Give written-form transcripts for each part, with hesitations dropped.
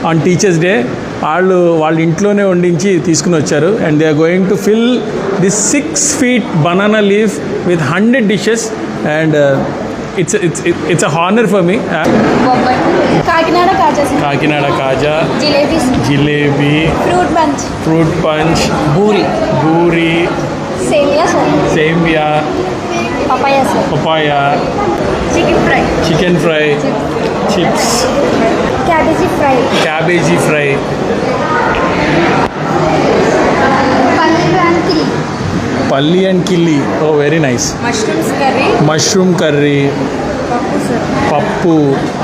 On teachers day. వాళ్ళ ఇంట్లోనే వండించి తీసుకుని వచ్చారు. And they are going to fill this 6 feet banana leaf with 100 dishes. And it's a honor for me. Kakinada కాజా, jalebi, fruit punch, బూరి, సేమియా, papaya, chicken fry, chips, cabbage fry, పల్లి and కిల్లి. Oh very nice. Mushroom curry, పప్పు,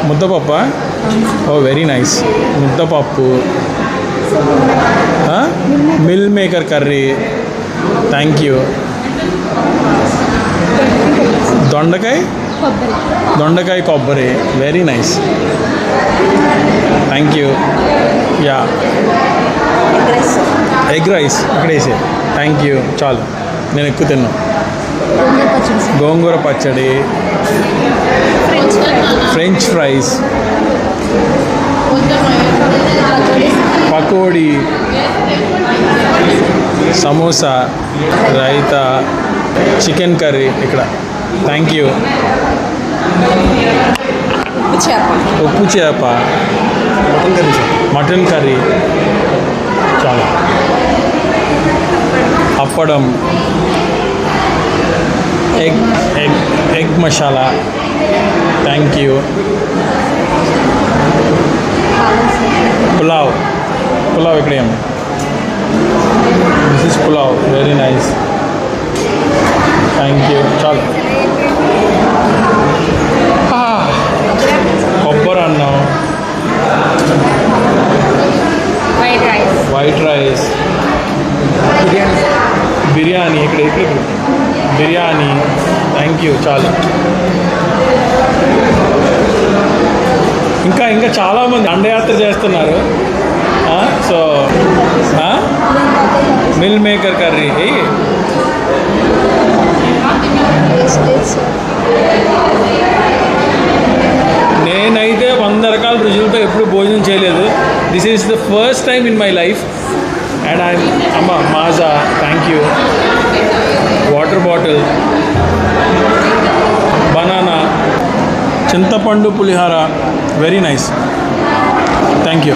ముద్దపప్ప. Oh very nice. ముద్దపప్పు, meal maker curry. Thank you. దొండకాయ కొబ్బరి. Very nice. Thank you. Yeah, egg rice ఇక్కడ వేసే. Thank you. చాలు, నేను ఎక్కువ తిన్నా. గోంగూర పచ్చడి, French fries, pakodi, samosa, raita, chicken curry ఇక్కడ. Thank you. ఉప్పు చేప, మటన్ కర్రీ, చాలా. అప్పడం, egg masala. Thank you. Pulao ఇక్కడ ఏమి. This is pulao. Very nice. Thank you. చాలు. కొబ్బరి అన్నం, వైట్ రైస్, బిర్యానీ ఇక్కడ బిర్యానీ. Thank you. చాలు. ఇంకా చాలామంది దండయాత్ర చేస్తున్నారు. So meal maker curry. నేనైతే 100 రకాల రుచులతో ఎప్పుడు భోజనం చేయలేదు. This is the first time in my life. And అమ్మ మాజా. Thank you. Water bottle, banana, చింతపండు పులిహార. Very nice. Thank you.